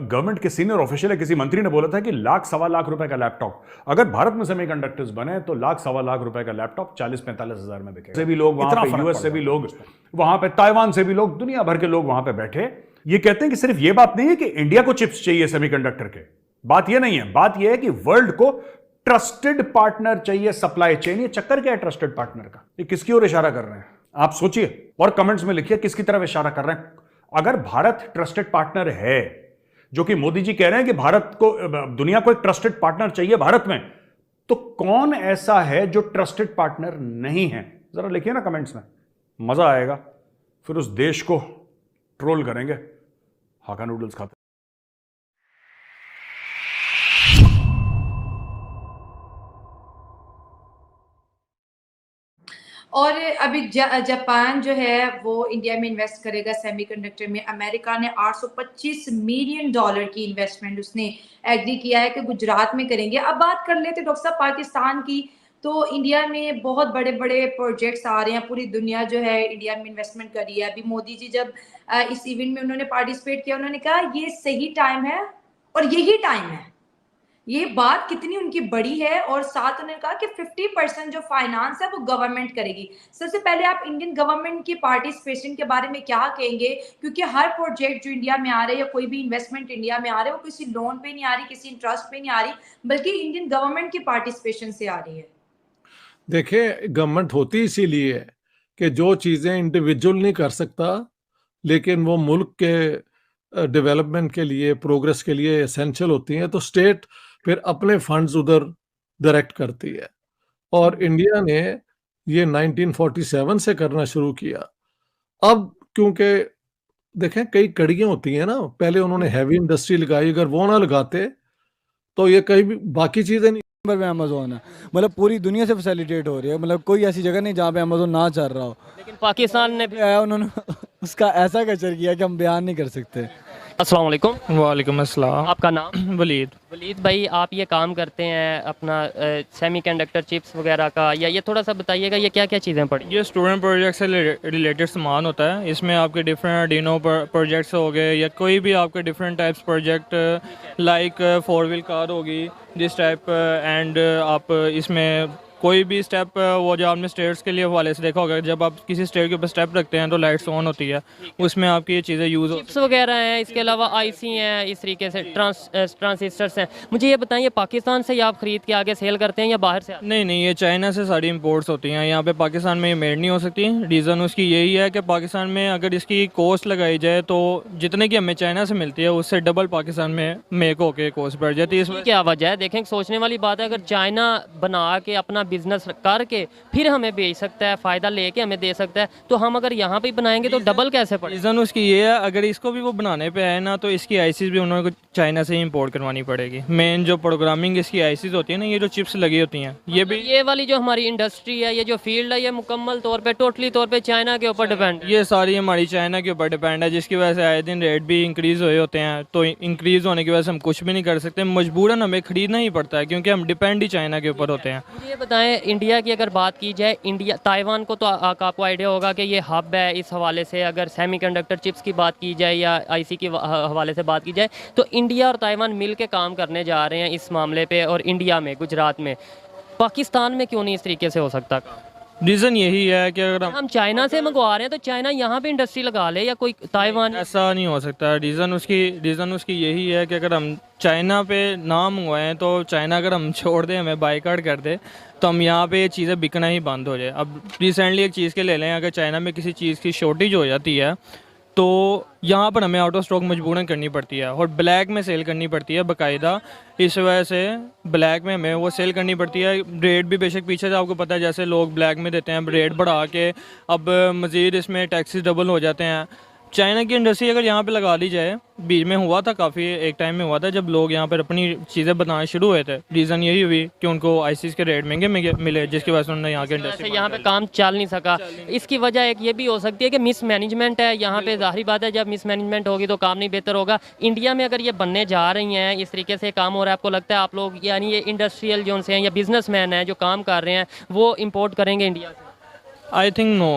Government के senior official है, किसी मंत्री ने बोला था कि लाख सवा लाख रुपए का लैपटॉप अगर भारत में सेमीकंडक्टर्स बने तो लाख सवा लाख रुपए का लैपटॉप 40-45 हजार में बिकेगा। से भी लोग वहां पे, यूएस से भी लोग वहां पे, ताइवान से भी लोग, दुनिया भर के लोग वहां पे बैठे। ये कहते हैं कि सिर्फ ये बात नहीं है कि इंडिया को चिप्स चाहिए सेमीकंडक्टर के, बात ये नहीं है, बात ये है कि वर्ल्ड को ट्रस्टेड पार्टनर चाहिए सप्लाई चेन। ये चक्कर क्या है ट्रस्टेड पार्टनर का? ये किसकी ओर इशारा कर रहे हैं आप सोचिए और कमेंट्स में लिखिए किसकी तरफ इशारा कर रहे हैं। अगर भारत ट्रस्टेड पार्टनर है, जो कि मोदी जी कह रहे हैं कि भारत को, दुनिया को एक ट्रस्टेड पार्टनर चाहिए भारत में, तो कौन ऐसा है जो ट्रस्टेड पार्टनर नहीं है? जरा लिखिए ना कमेंट्स में, मजा आएगा, फिर उस देश को ट्रोल करेंगे। हाका नूडल्स खाते। और अभी जापान जो है वो इंडिया में इन्वेस्ट करेगा सेमीकंडक्टर में। अमेरिका ने $825 मिलियन की इन्वेस्टमेंट उसने एग्री किया है कि गुजरात में करेंगे। अब बात कर लेते डॉक्टर साहब पाकिस्तान की, तो इंडिया में बहुत बड़े बड़े प्रोजेक्ट्स आ रहे हैं, पूरी दुनिया जो है इंडिया में इन्वेस्टमेंट कर रही है। अभी मोदी जी जब इस इवेंट में उन्होंने पार्टिसिपेट किया, उन्होंने कहा ये सही टाइम है और यही टाइम है। ये बात कितनी उनकी बड़ी है। और साथ उन्होंने कहा कि 50% जो फाइनेंस है वो गवर्नमेंट करेगी। सबसे पहले आप इंडियन गवर्नमेंट की पार्टिसिपेशन के बारे में क्या कहेंगे? क्योंकि हर प्रोजेक्ट जो इंडिया में आ रहे हैं या कोई भी इन्वेस्टमेंट इंडिया में आ रहे हैं वो किसी लोन पे नहीं आ रही, किसी इंटरेस्ट पे नहीं आ रही, बल्कि इंडियन गवर्नमेंट की पार्टिसिपेशन से आ रही है। देखिए, गवर्नमेंट होती इसीलिए है कि जो चीज़ें इंडिविजुअल नहीं कर सकता लेकिन वो मुल्क के डेवलपमेंट के लिए, प्रोग्रेस के लिए एसेंशियल होती हैं, तो स्टेट फिर अपने फंड्स उधर डायरेक्ट करती है। और इंडिया ने ये 1947 से करना शुरू किया। अब क्योंकि देखें कई कड़ियाँ होती हैं ना, पहले उन्होंने हैवी इंडस्ट्री लगाई, अगर वो ना लगाते तो ये कहीं भी बाकी चीज़ें नहीं। नंबर पे अमेजोन है, मतलब पूरी दुनिया से फैसिलिटेट हो रही है, मतलब कोई ऐसी जगह नहीं जहाँ पे अमेजोन ना चल रहा हो। लेकिन पाकिस्तान ने भी आया उन्होंने उसका ऐसा कल्चर किया कि हम बयान नहीं कर सकते। अस्सलाम वालेकुम। वालेकुम अस्सलाम। आपका नाम? वलीद। वलीद भाई, आप ये काम करते हैं अपना सेमीकंडक्टर चिप्स वगैरह का, या ये थोड़ा सा बताइएगा ये क्या क्या चीज़ें पड़ी? ये स्टूडेंट प्रोजेक्ट से रिलेटेड सामान होता है। इसमें आपके डिफरेंट आर्डिनो प्रोजेक्ट्स हो गए या कोई भी आपके different types project, like 4 wheel car होगी जिस टाइप, एंड आप इसमें कोई भी स्टेप, वो जो आपने स्टेयर्स के लिए हवाले से देखा होगा, जब आप किसी स्टेयर के ऊपर स्टेप रखते हैं तो लाइट्स ऑन होती है, उसमें आपकी ये चीज़ें यूज़ हो। चिप्स वगैरह हैं, इसके अलावा आईसी हैं, इस तरीके से ट्रांजिस्टर्स हैं। मुझे ये बताएं, ये पाकिस्तान से ही आप ख़रीद के आगे सेल करते हैं या बाहर से? नहीं, ये चाइना से सारी इंपोर्ट्स होती हैं। यहाँ पे पाकिस्तान में ये मेड नहीं हो सकती। रीज़न उसकी यही है कि पाकिस्तान में अगर इसकी कॉस्ट लगाई जाए तो जितने की हमें चाइना से मिलती है उससे डबल पाकिस्तान में मेक होके कॉस्ट बढ़ जाती है। इसमें क्या वजह है? देखें, सोचने वाली बात है, अगर चाइना बना के अपना बिजनेस करके फिर हमें बेच सकता है, फ़ायदा लेके हमें दे सकता है, तो हम अगर यहाँ पे बनाएंगे तो डबल कैसे पड़े? रीज़न उसकी ये है, अगर इसको भी वो बनाने पे आए ना तो इसकी आईसीज भी उन्होंने चाइना से ही इंपोर्ट करवानी पड़ेगी। मेन जो प्रोग्रामिंग इसकी आईसीज होती है ना, ये जो चिप्स लगी होती हैं, ये भी, ये वाली जो हमारी इंडस्ट्री है, ये जो फील्ड है, ये मुकम्मल तौर पे, टोटली तौर पे चाइना के ऊपर डिपेंड है। ये सारी हमारी चाइना के ऊपर डिपेंड है, जिसकी वजह से आए दिन रेट भी इंक्रीज़ हुए होते हैं। तो इंक्रीज़ होने की वजह से हम कुछ भी नहीं कर सकते, मजबूरन हमें ख़रीदना ही पड़ता है क्योंकि हम डिपेंड ही चाइना के ऊपर होते हैं। मुझे ये बताएं, इंडिया की अगर बात की जाए, इंडिया, ताइवान को तो आपको आइडिया होगा कि ये हब है, इस हवाले से अगर सेमीकंडक्टर चिप्स की बात की जाए या आईसी के हवाले से बात की जाए, तो इंडिया और ताइवान मिल के काम करने जा रहे हैं इस मामले पे। और इंडिया में, गुजरात में, पाकिस्तान में क्यों नहीं इस तरीके से हो सकता? रीज़न यही है कि अगर हम चाइना से मंगवा रहे हैं तो चाइना यहाँ पे इंडस्ट्री लगा ले, या कोई ताइवान। ऐसा नहीं हो सकता। रीज़न उसकी यही है कि अगर हम चाइना पे ना मंगवाएं तो चाइना अगर हम छोड़ दें, हमें बाइकआउट कर दे, तो हम यहाँ पे ये चीज़ें बिकना ही बंद हो जाए। अब रिसेंटली एक चीज़ के ले लें, अगर चाइना में किसी चीज़ की शॉर्टेज हो जाती है तो यहाँ पर हमें आउट ऑफ स्टॉक मजबूरन करनी पड़ती है और ब्लैक में सेल करनी पड़ती है बाकायदा। इस वजह से ब्लैक में हमें वो सेल करनी पड़ती है। रेट भी बेशक पीछे से आपको पता है, जैसे लोग ब्लैक में देते हैं, रेट बढ़ा के अब मज़ीद इसमें टैक्सेस डबल हो जाते हैं। चाइना की इंडस्ट्री अगर यहाँ पे लगा ली जाए, बीच में हुआ था, काफ़ी एक टाइम में हुआ था जब लोग यहाँ पर अपनी चीज़ें बनाना शुरू हुए थे। रीज़न यही हुई कि उनको आईसीज के रेट महंगे मिले, जिसकी वजह से उन्होंने यहाँ के इंडस्ट्री यहाँ पे काम चल नहीं सका। इसकी वजह एक ये भी हो सकती है कि मिस मैनेजमेंट है यहाँ पे। ज़ाहिर बात है, जब मिस मैनेजमेंट होगी तो काम नहीं बेहतर होगा। इंडिया में अगर ये बनने जा रही हैं, इस तरीके से काम हो रहा है, आपको लगता है आप लोग, यानी ये इंडस्ट्रियल जोन से हैं या बिजनेसमैन हैं जो काम कर रहे हैं, वो इम्पोर्ट करेंगे इंडिया से? I think no.